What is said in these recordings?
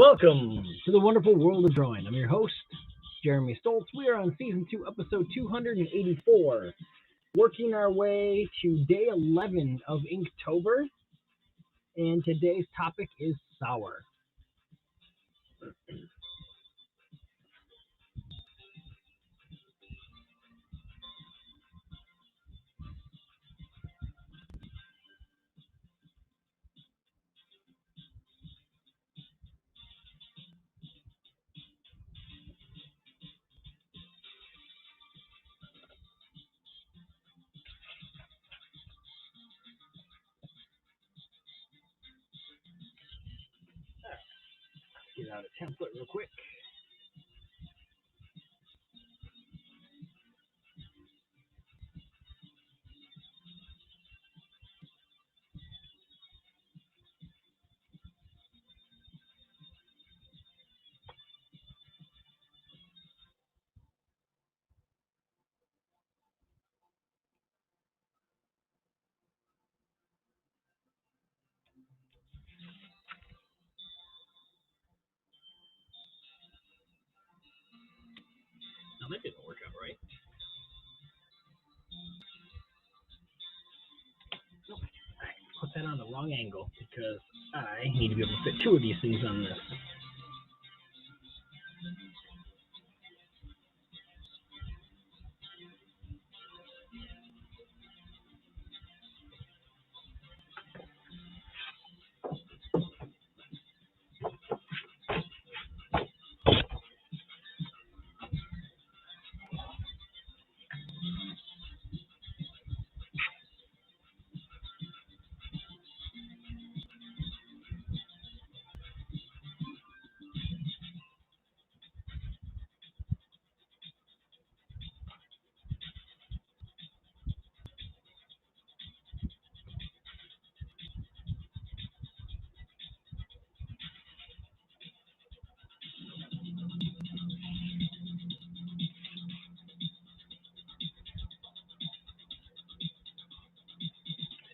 Welcome to the wonderful world of drawing. I'm your host, Jeremy Stoltz. We are on season 2, episode 284, working our way to day 11 of Inktober, and today's topic is sour. Get out a template real quick. Now that didn't work out right. Nope. I put that on the wrong angle because I need to be able to fit two of these things on this.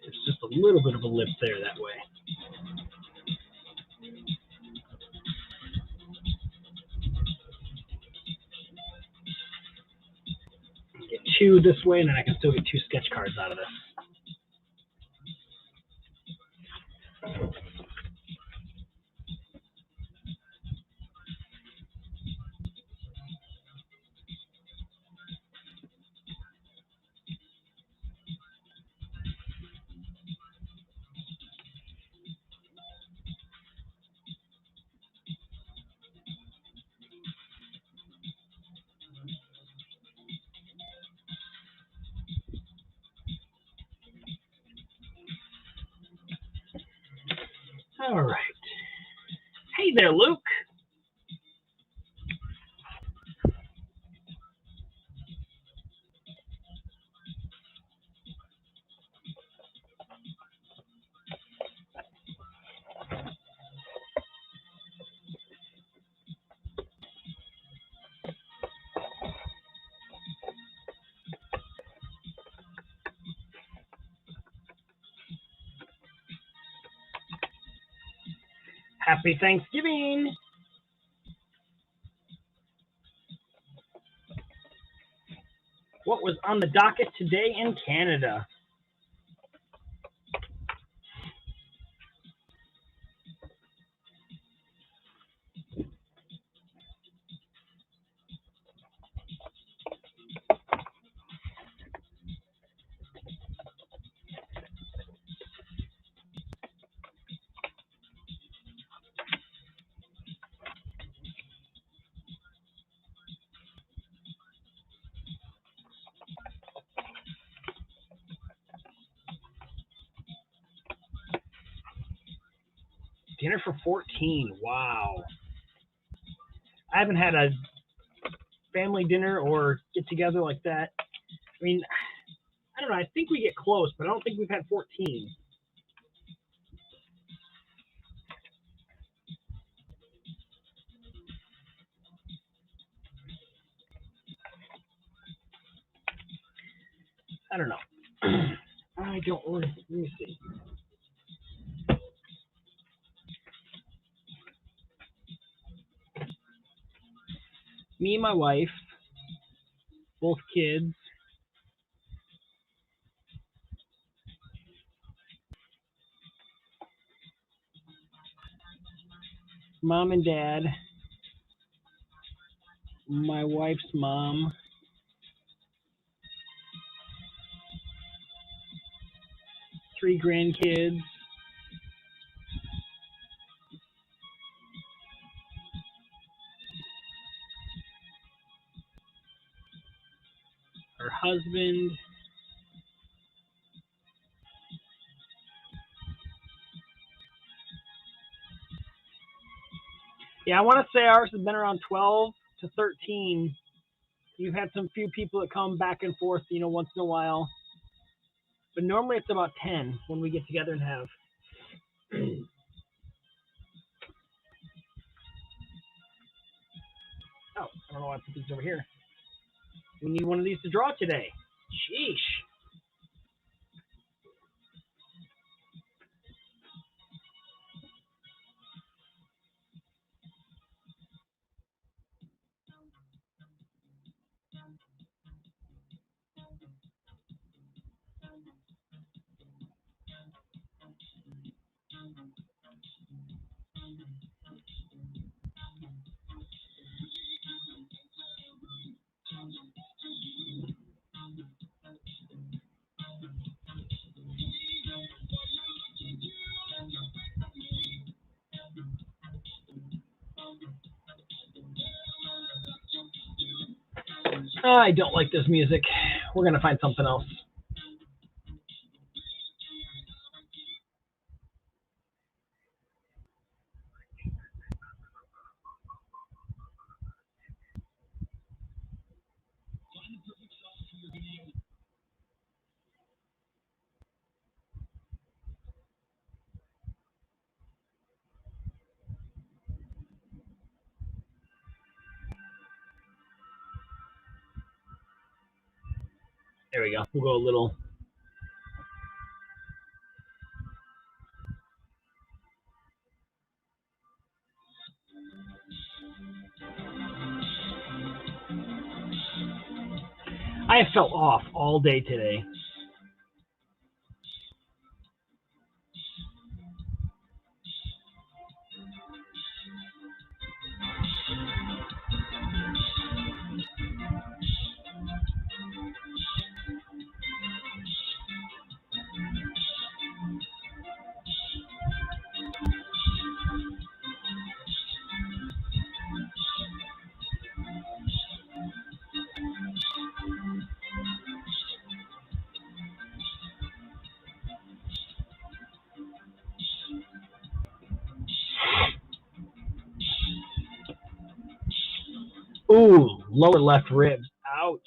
There's just a little bit of a lip there that way. Get two this way, and then I can still get two sketch cards out of this. All right. Hey there, Luke. Happy Thanksgiving. What was on the docket today in Canada? Dinner for 14. Wow. I haven't had a family dinner or get together like that. I mean, I don't know. I think we get close, but I don't think we've had 14. I don't know. I don't really. Let me see. Me and my wife, both kids. Mom and dad, my wife's mom, three grandkids, her husband. Yeah, I want to say ours has been around 12 to 13. You've had some few people that come back and forth, once in a while. But normally it's about 10 when we get together and have. Oh, I don't know why I put these over here. We need one of these to draw today. Sheesh. I don't like this music. We're going to find something else. There we go. We'll go a little. I have felt off all day today. Ooh, lower left ribs. Ouch.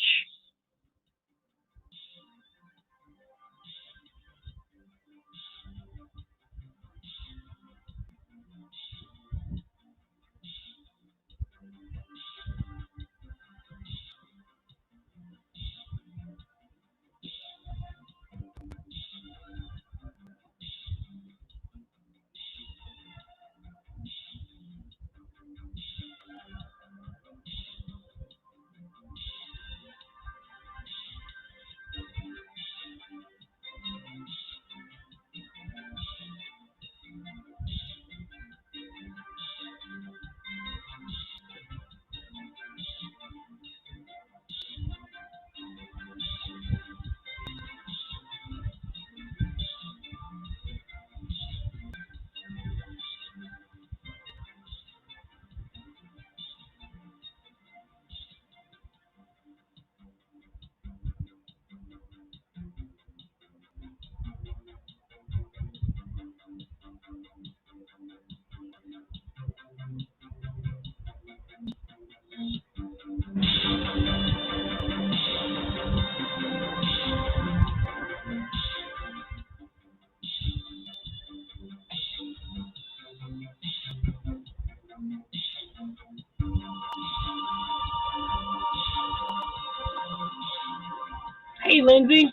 Hey, Lindsay.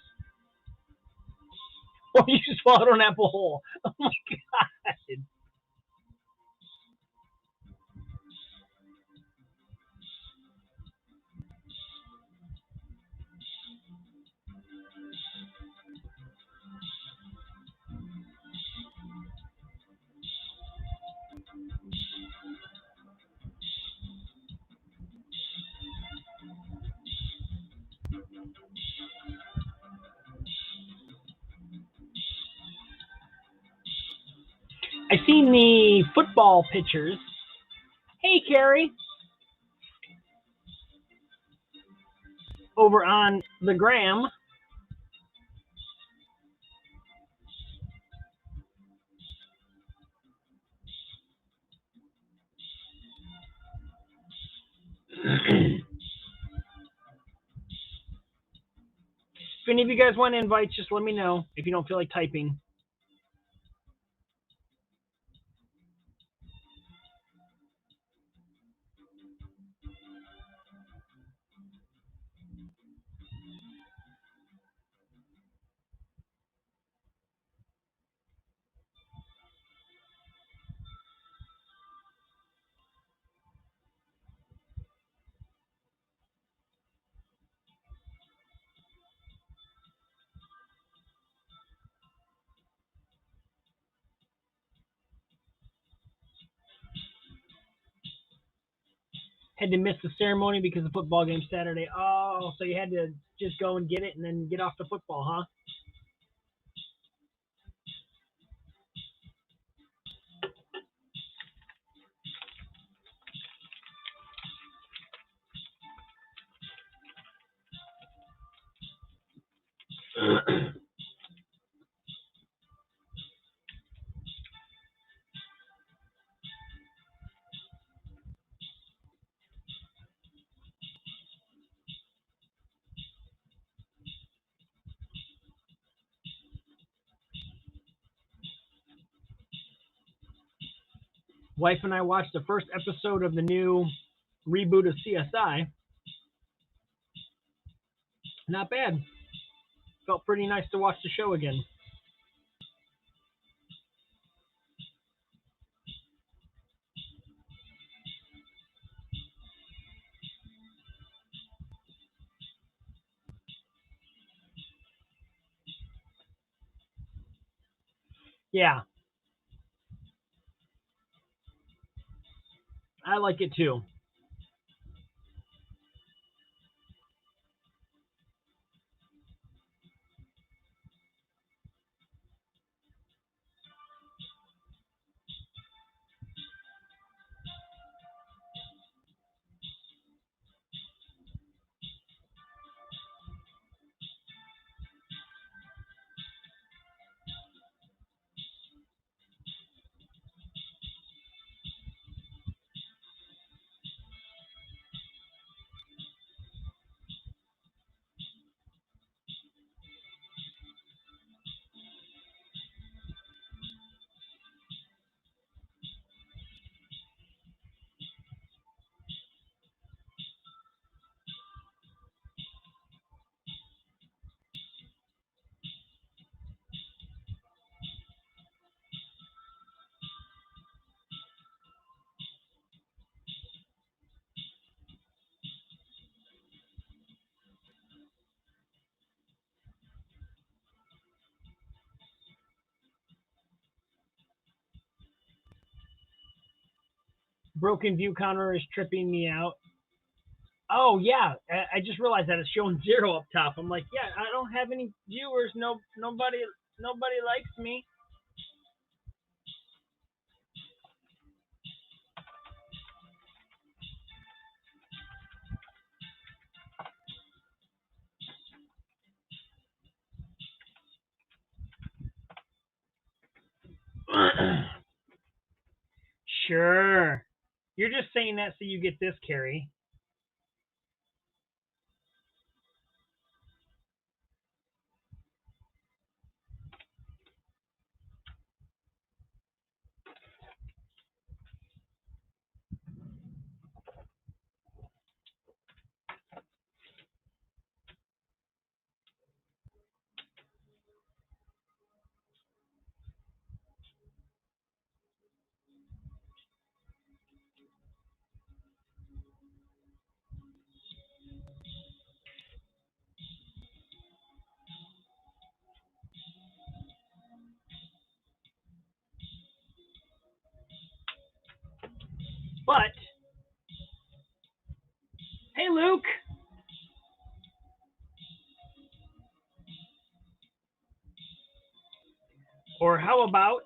Oh, you swallowed an apple whole. Oh my god. seen the football pictures. Hey, Carrie. Over on the gram. If any of you guys want to invite, just let me know if you don't feel like typing. Had to miss the ceremony because of football game Saturday. Oh, so you had to just go and get it and then get off the football, huh? Wife and I watched the first episode of the new reboot of CSI. Not bad. Felt pretty nice to watch the show again. Yeah. I like it too. Broken view counter is tripping me out. Oh yeah, I just realized that it's showing 0 up top. I'm like, yeah, I don't have any viewers. Nobody likes me. Sure. You're just saying that so you get this, Carrie. But hey, Luke. Or how about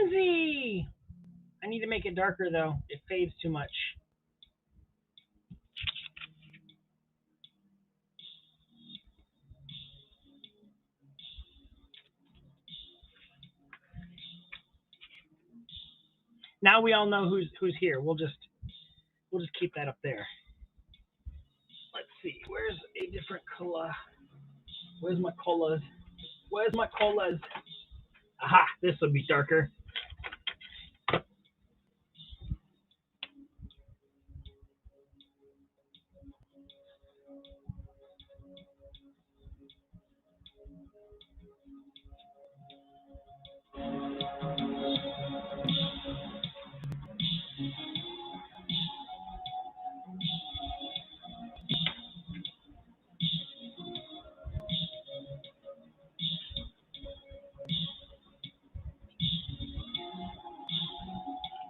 Lindsay! I need to make it darker, though. It fades too much. Now we all know who's here. We'll just keep that up there. Let's see. Where's a different color? Where's my colas? Where's my colas? Aha! This will be darker.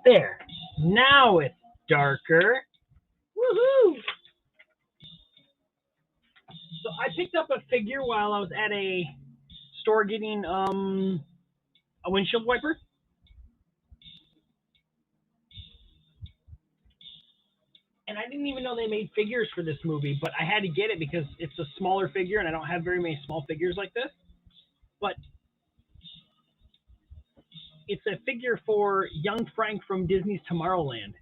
There. Now it's darker. Woohoo! So I picked up a figure while I was at a store getting a windshield wiper. And I didn't even know they made figures for this movie, but I had to get it because it's a smaller figure and I don't have very many small figures like this. But it's a figure for young Frank from Disney's Tomorrowland.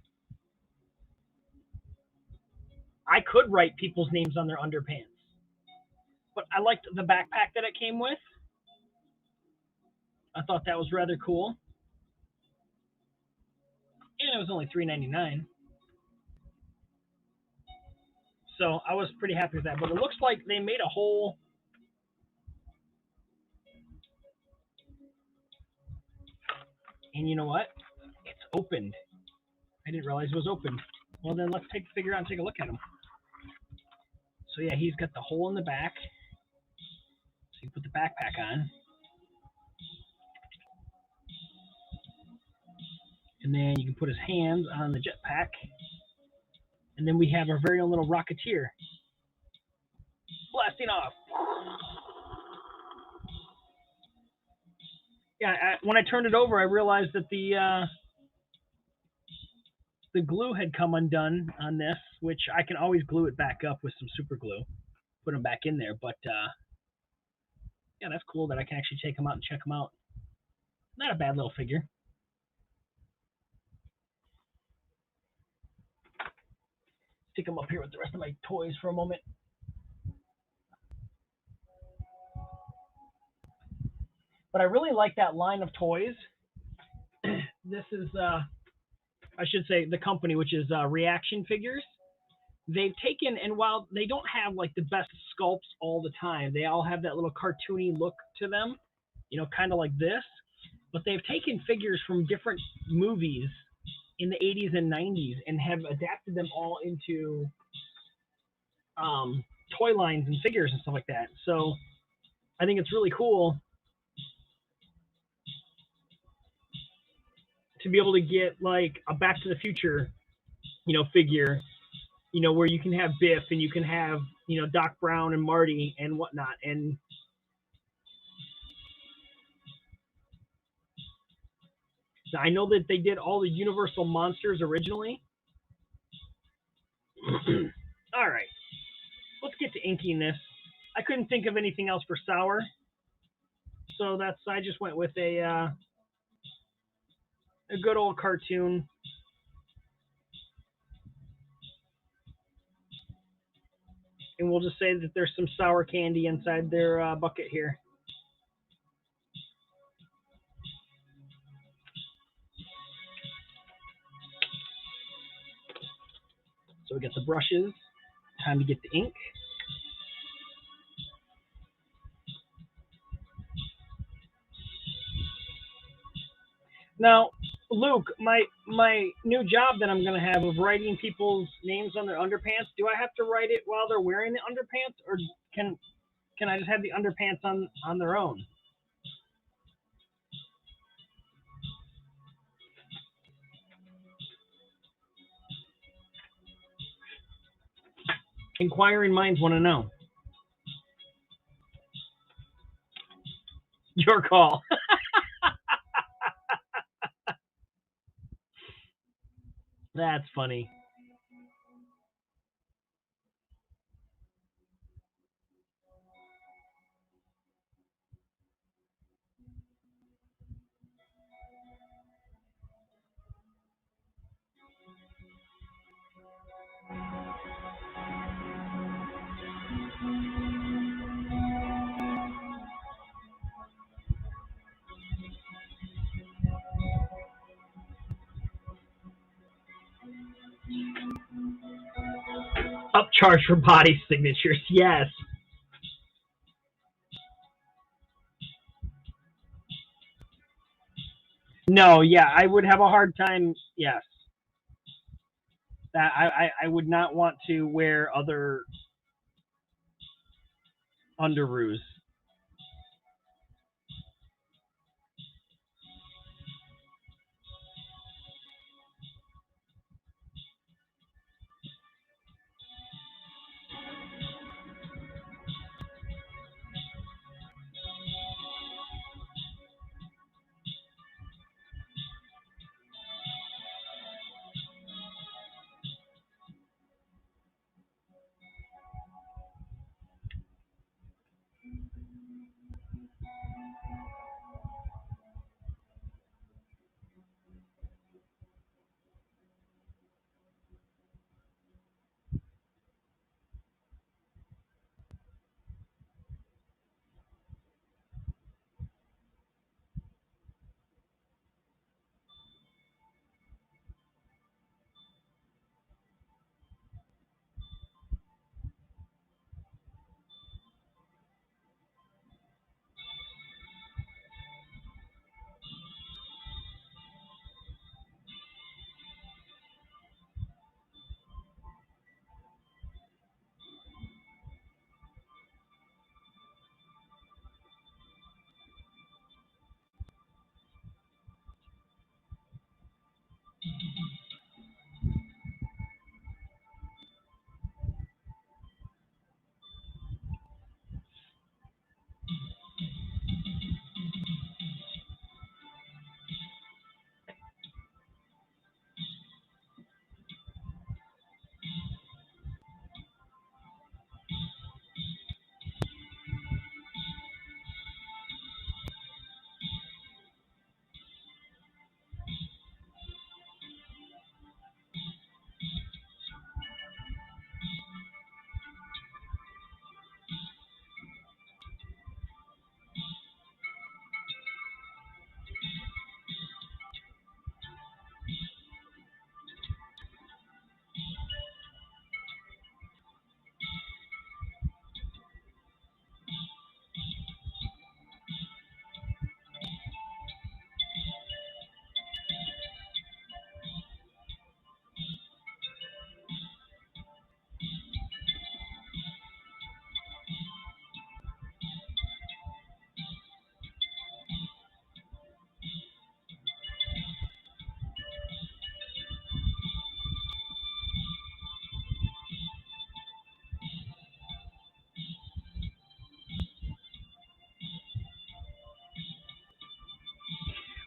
I could write people's names on their underpants, but I liked the backpack that it came with. I thought that was rather cool. And it was only $3.99. So I was pretty happy with that. But it looks like they made a whole... And you know what? It's opened. I didn't realize it was open. Well, then let's take the figure out and take a look at him. So yeah, he's got the hole in the back. So you put the backpack on. And then you can put his hands on the jetpack. And then we have our very own little Rocketeer blasting off. Yeah, when I turned it over, I realized that the glue had come undone on this, which I can always glue it back up with some super glue, put them back in there. But yeah, that's cool that I can actually take them out and check them out. Not a bad little figure. Stick them up here with the rest of my toys for a moment. But I really like that line of toys. This is, I should say, the company, which is Reaction Figures. They've taken, and while they don't have like the best sculpts all the time, they all have that little cartoony look to them, you know, kind of like this. But they've taken figures from different movies in the 80s and 90s and have adapted them all into toy lines and figures and stuff like that. So I think it's really cool to be able to get like a Back to the Future, you know, figure, you know, where you can have Biff and you can have, you know, Doc Brown and Marty and whatnot. And I know that they did all the Universal monsters originally. All right, let's get to inking this. I couldn't think of anything else for sour, so I just went with a good old cartoon. And we'll just say that there's some sour candy inside their bucket here. So we got the brushes. Time to get the ink. Now, Luke, my new job that I'm going to have of writing people's names on their underpants, do I have to write it while they're wearing the underpants, or can I just have the underpants on their own? Inquiring minds want to know. Your call. That's funny. Upcharge for body signatures, yes. No, yeah, I would have a hard time. Yes, that I would not want to wear other underoos.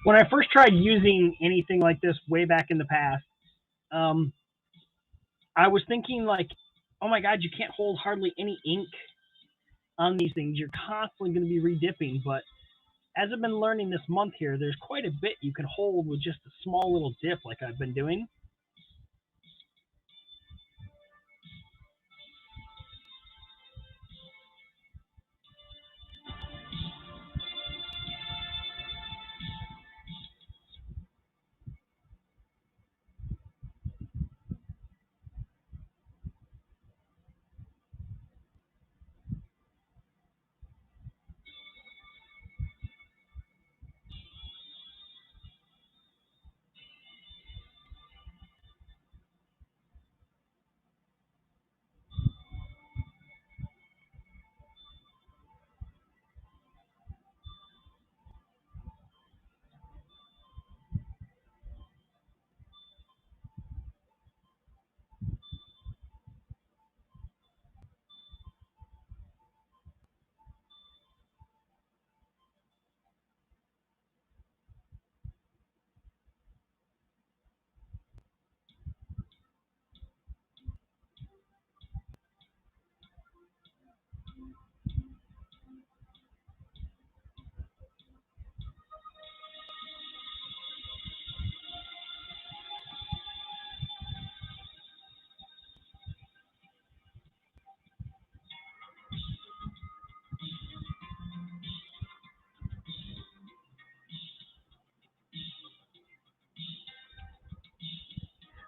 When I first tried using anything like this way back in the past, um, I was thinking like, oh my god, you can't hold hardly any ink on these things. You're constantly going to be redipping. But as I've been learning this month here, there's quite a bit you can hold with just a small little dip like I've been doing.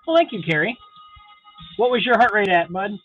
Well, thank you, Carrie. What was your heart rate at, bud?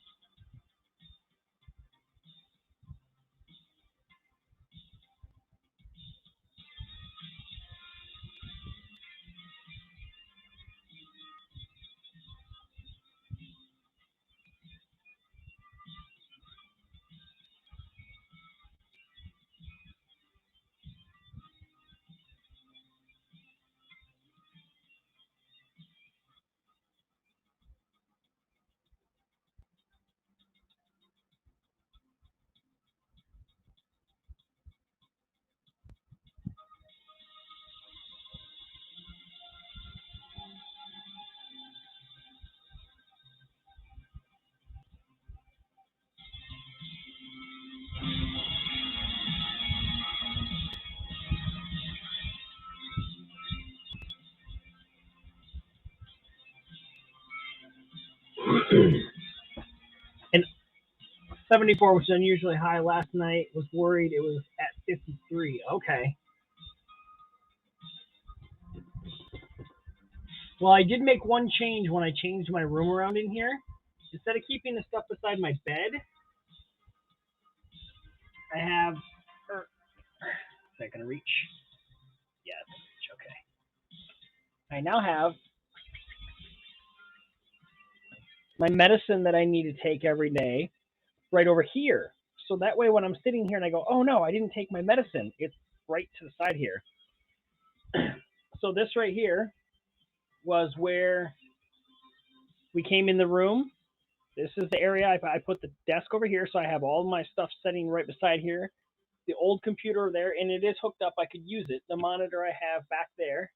And 74, which is unusually high last night. Was worried it was at 53. Okay. Well, I did make one change when I changed my room around in here. Instead of keeping the stuff beside my bed, I have. Er, is that gonna reach? Yeah, it's gonna reach. Okay. I now have my medicine that I need to take every day right over here. So that way, when I'm sitting here and I go, oh no, I didn't take my medicine, it's right to the side here. So this right here was where we came in the room. This is the area I put the desk over here, so I have all my stuff sitting right beside here. The old computer there, and it is hooked up. I could use it. The monitor I have back there.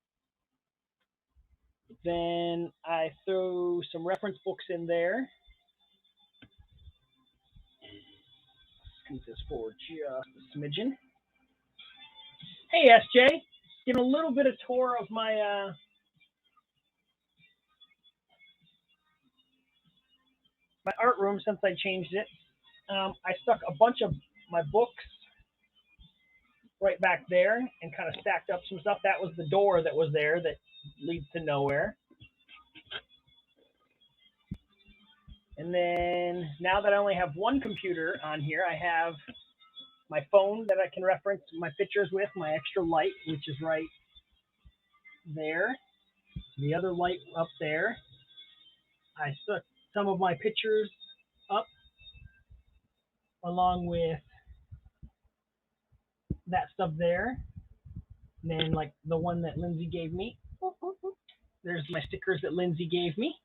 Then I throw some reference books in there. Scoot this forward just a smidgen. Hey, SJ. Giving a little bit of tour of my my art room since I changed it. I stuck a bunch of my books right back there and kind of stacked up some stuff. That was the door that was there that leads to nowhere. And then now that I only have one computer on here, I have my phone that I can reference my pictures with, my extra light, which is right there. The other light up there. I stuck some of my pictures up along with that stuff there. And then like the one that Lindsay gave me. There's my stickers that Lindsay gave me.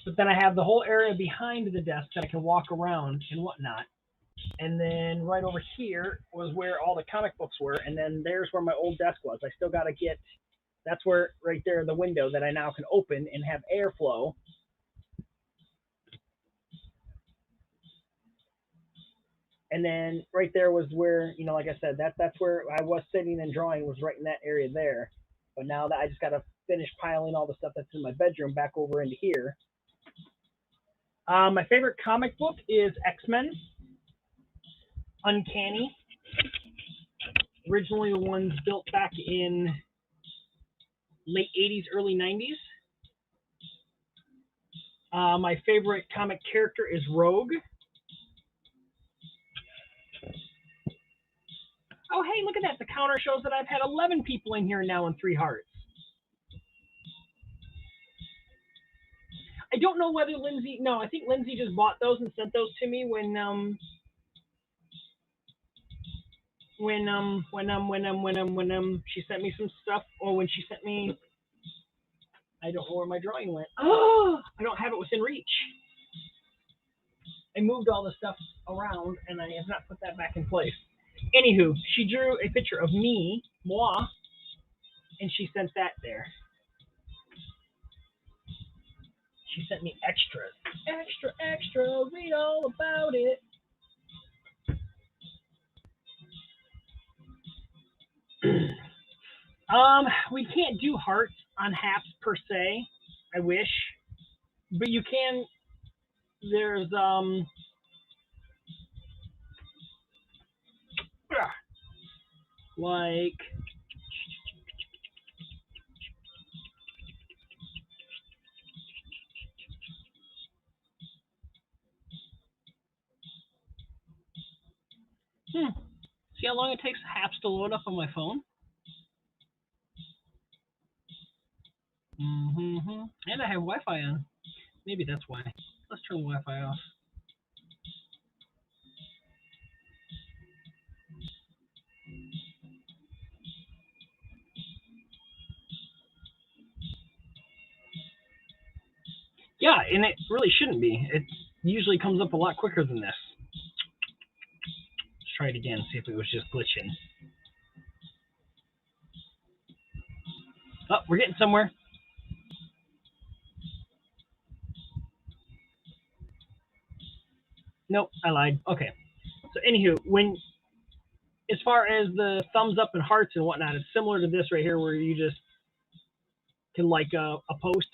But then I have the whole area behind the desk that I can walk around and whatnot. And then right over here was where all the comic books were. And then there's where my old desk was. I still got to get, that's where right there, the window that I now can open and have airflow. And then right there was where, you know, like I said, that's where I was sitting and drawing, was right in that area there. But now that I just got to finish piling all the stuff that's in my bedroom back over into here. My favorite comic book is X-Men Uncanny. Originally the ones built back in late 80s, early 90s. My favorite comic character is Rogue. Oh, hey, look at that. The counter shows that I've had 11 people in here now and 3 hearts. I don't know whether Lindsay, no, I think Lindsay just bought those and sent those to me when she sent me some stuff, or when she sent me, I don't know where my drawing went. Oh, I don't have it within reach. I moved all the stuff around and I have not put that back in place. Anywho, she drew a picture of me, moi, and she sent that there. She sent me extras. Extra, extra, read all about it. We can't do hearts on Haps per se. I wish, but you can. There's like See how long it takes Haps to load up on my phone? And I have Wi-Fi on. Maybe that's why. Let's turn the Wi-Fi off. Yeah, and it really shouldn't be. It usually comes up a lot quicker than this. Let's try it again, see if it was just glitching. Oh, we're getting somewhere. Nope, I lied. Okay. So anywho, as far as the thumbs up and hearts and whatnot, it's similar to this right here where you just can like a post.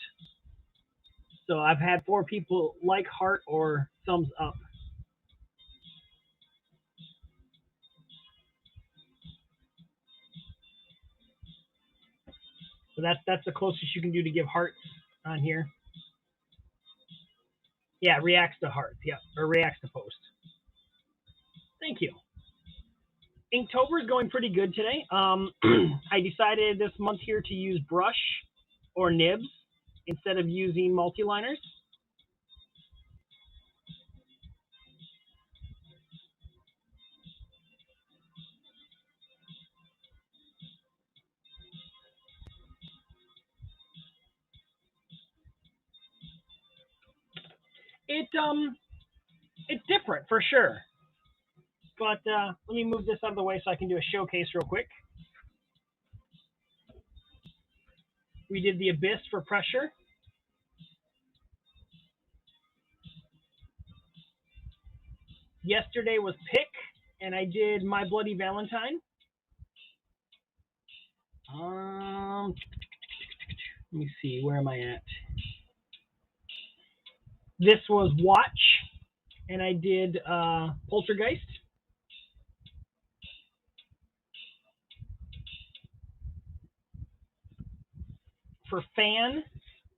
So I've had 4 people like, heart, or thumbs up. So that's the closest you can do to give hearts on here. Yeah, reacts to hearts. Yeah, or reacts to post. Thank you. Inktober is going pretty good today. I decided this month here to use brush or nibs instead of using multi-liners. It's different for sure. But let me move this out of the way so I can do a showcase real quick. We did the Abyss for pressure. Yesterday was Pick, and I did My Bloody Valentine. Let me see, where am I at? This was Watch, and I did Poltergeist. For Fan,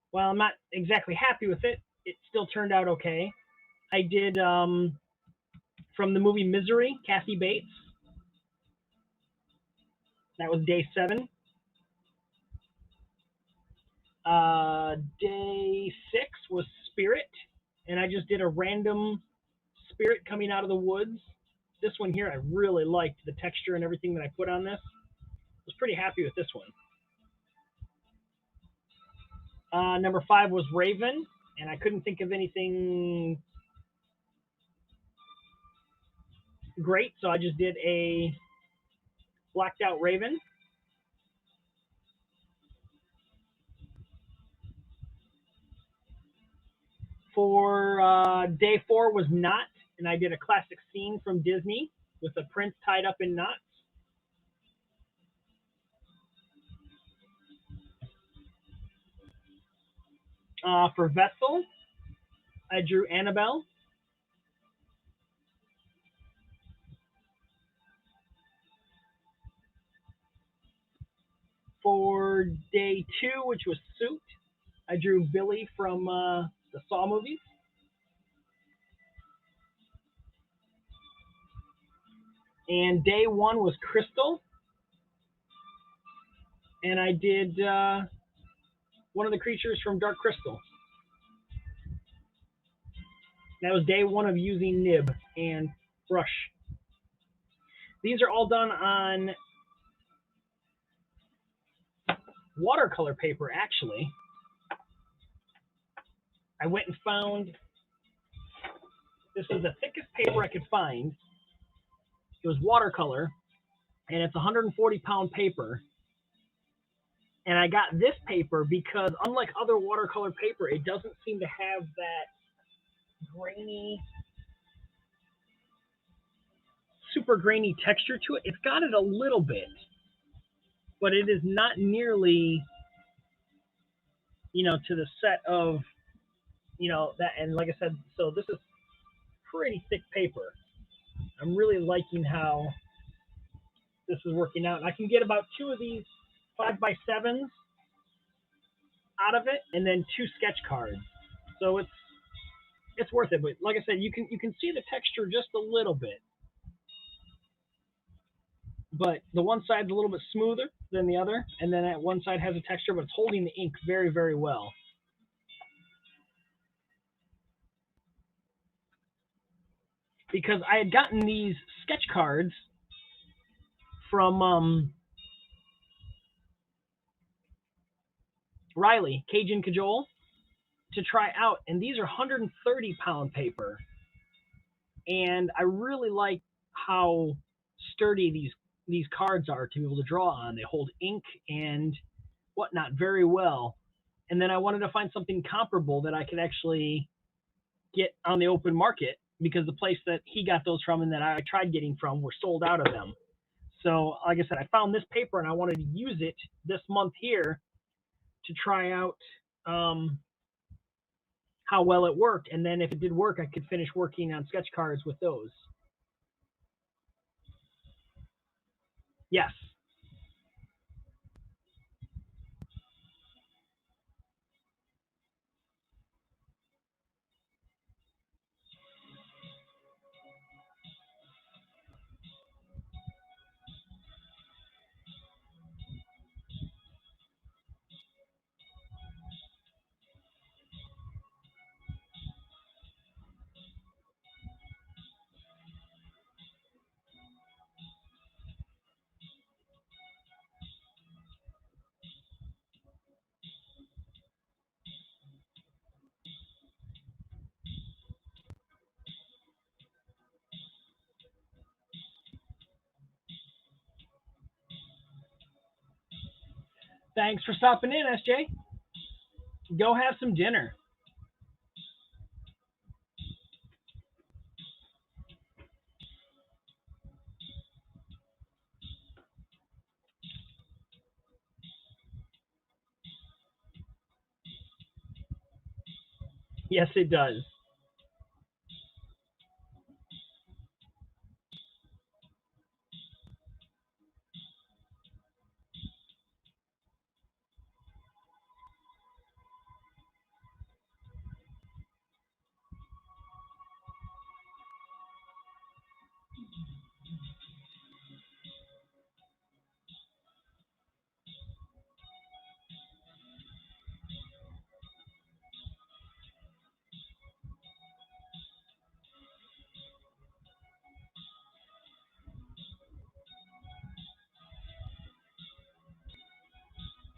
while I'm not exactly happy with it, it still turned out okay. I did from the movie Misery, Kathy Bates. That was day 7. Day 6 was Spirit, and I just did a random spirit coming out of the woods. This one here, I really liked the texture and everything that I put on this. I was pretty happy with this one. Number 5 was Raven, and I couldn't think of anything great, so I just did a blacked out Raven. For day 4 was Knot, and I did a classic scene from Disney with a prince tied up in knots. For Vessel, I drew Annabelle. For day 2, which was Suit, I drew Billy from the Saw movies. And day 1 was Crystal, and I did one of the creatures from Dark Crystal. That was day 1 of using nib and brush. These are all done on watercolor paper, actually. I went and found, this was the thickest paper I could find. It was watercolor, and it's 140-pound paper. And I got this paper because, unlike other watercolor paper, it doesn't seem to have that grainy, super grainy texture to it. It's got it a little bit, but it is not nearly, to the set of, that. And like I said, so this is pretty thick paper. I'm really liking how this is working out. And I can get about 2 of these 5x7s out of it, and then 2 sketch cards. So it's worth it. But like I said, you can see the texture just a little bit. but the one side's a little bit smoother than the other, and then that one side has a texture, but it's holding the ink very, very well. Because I had gotten these sketch cards from Riley, Cajun Cajole, to try out, and these are 130-pound paper, and I really like how sturdy these cards are to be able to draw on. They hold ink and whatnot very well. And then I wanted to find something comparable that I could actually get on the open market, because the place that he got those from and that I tried getting from were sold out of them. So, like I said, I found this paper and I wanted to use it this month here to try out how well it worked. And then if it did work, I could finish working on sketch cards with those. Yes. Thanks for stopping in, SJ. Go have some dinner. Yes, it does.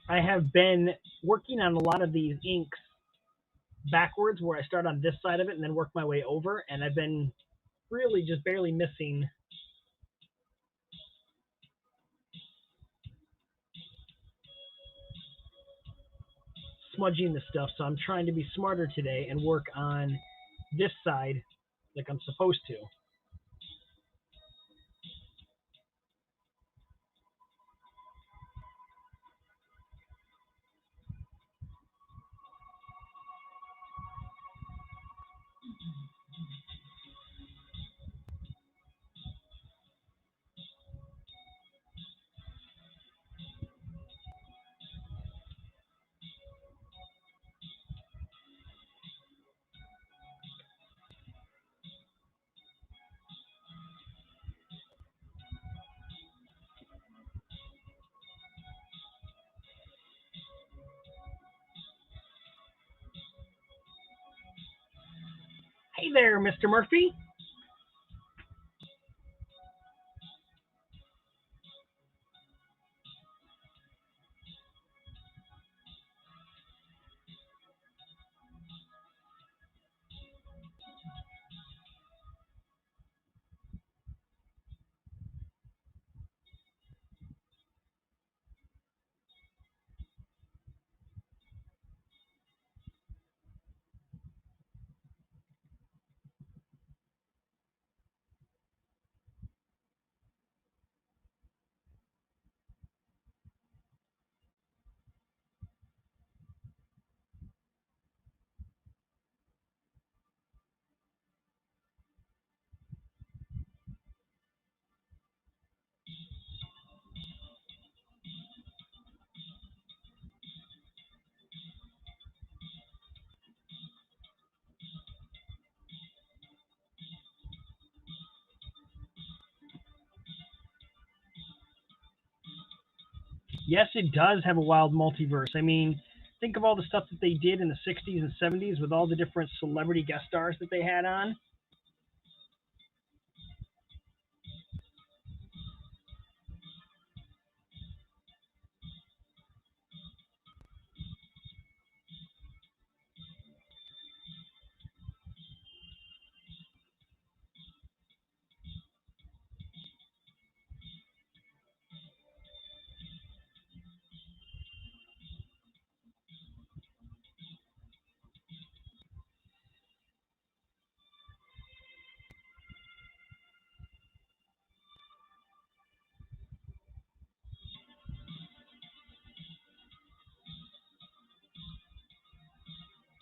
I have been working on a lot of these inks backwards, where I start on this side of it and then work my way over, and I've been really just barely missing smudging the stuff. So I'm trying to be smarter today and work on this side like I'm supposed to. Hey there, Mr. Murphy. Yes, it does have a wild multiverse. I mean, think of all the stuff that they did in the 60s and 70s with all the different celebrity guest stars that they had on.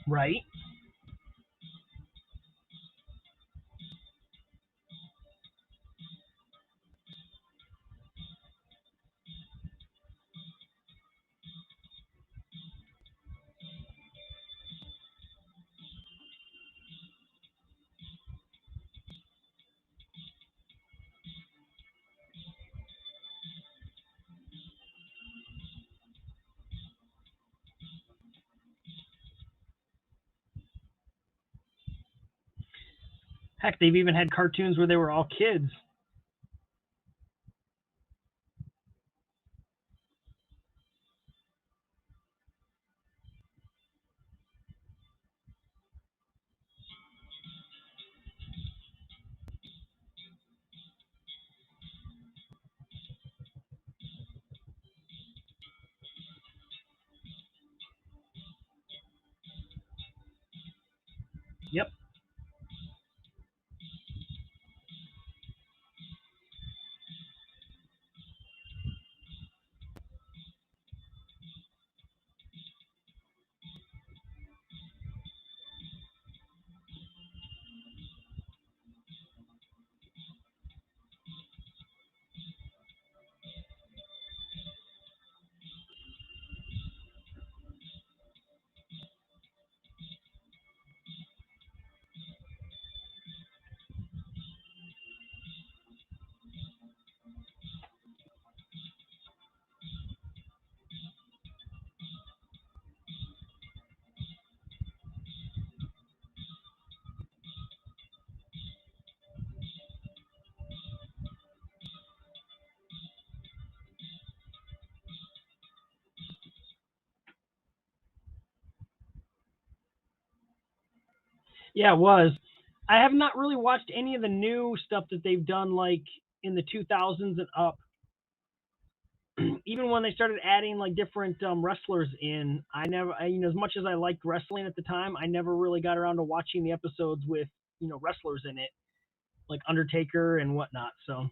Right? Heck, they've even had cartoons where they were all kids. Yep. Yeah, it was. I have not really watched any of the new stuff that they've done, like in the 2000s and up. Even when they started adding like different wrestlers in, as much as I liked wrestling at the time, I never really got around to watching the episodes with wrestlers in it, like Undertaker and whatnot. So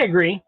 agree.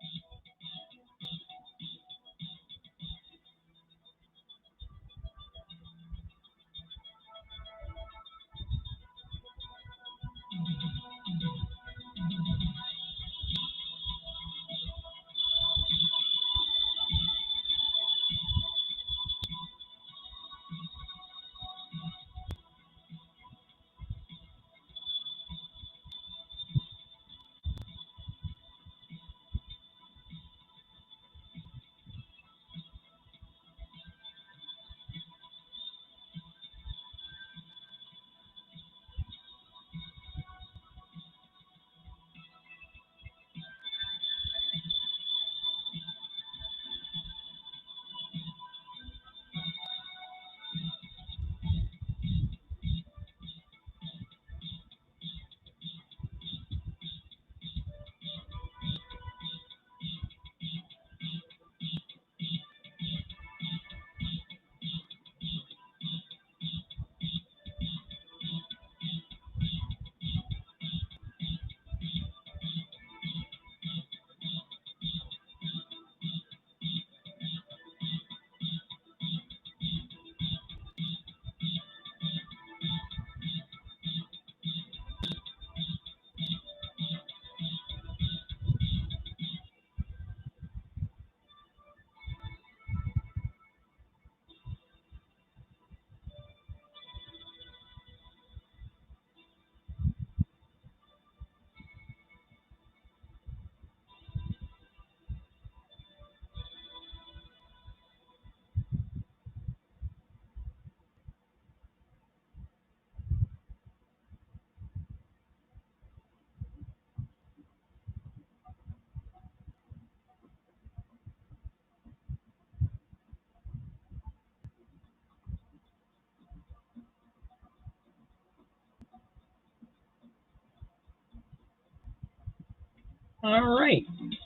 All right.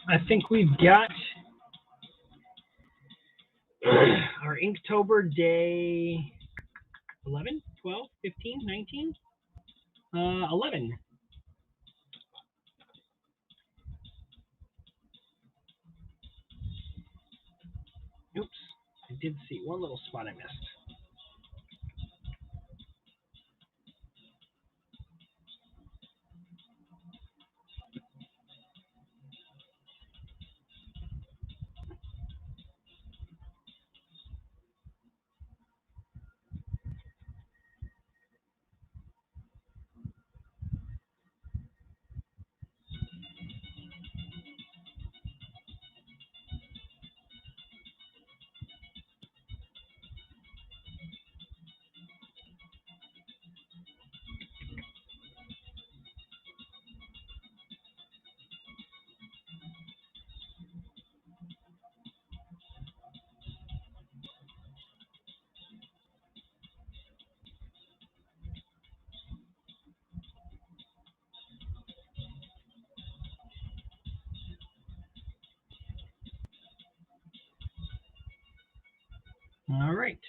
I think we've got our Inktober day 11, 12, 15, 19, 11. Oops. I did see one little spot I missed. All right.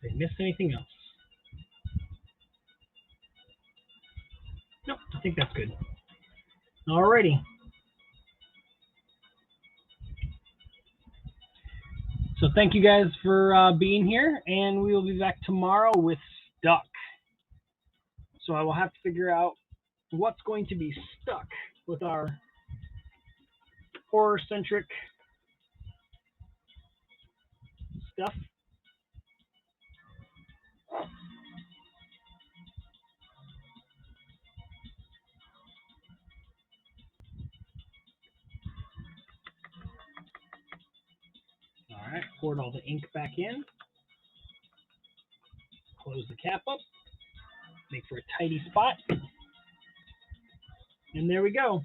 Did I miss anything else? Nope, I think that's good. Alrighty. So thank you guys for being here, and we will be back tomorrow with Stuck. So I will have to figure out what's going to be stuck with our horror-centric stuff. All right, poured all the ink back in. Close the cap up. Make for a tidy spot. And there we go.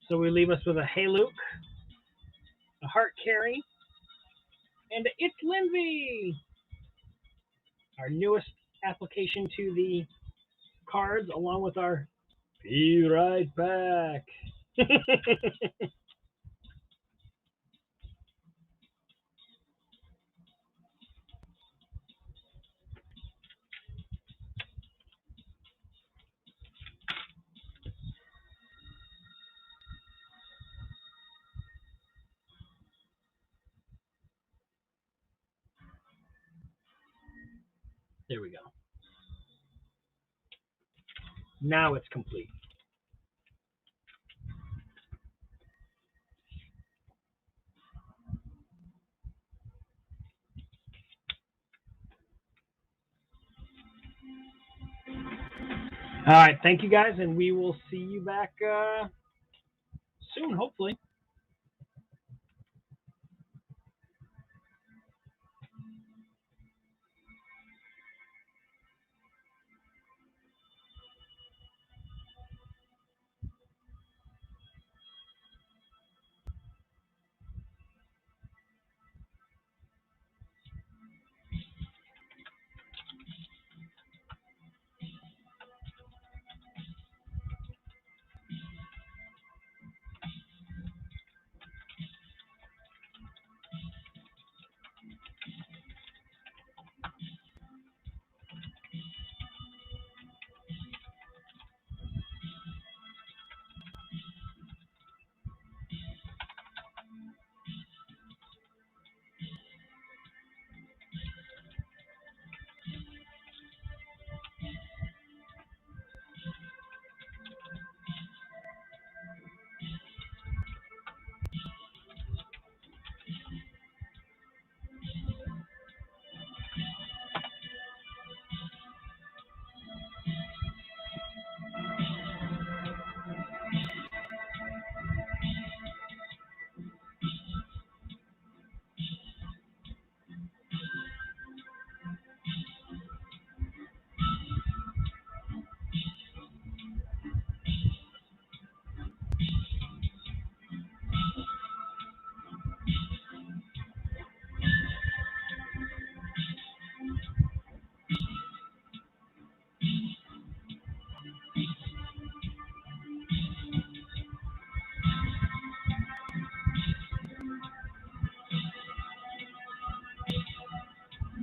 So we leave us with a Hey Luke, a Heart Carry, and a It's Lindsay, our newest application to the cards, along with our Be Right Back. There we go. Now it's complete. All right, thank you guys, and we will see you back soon, hopefully.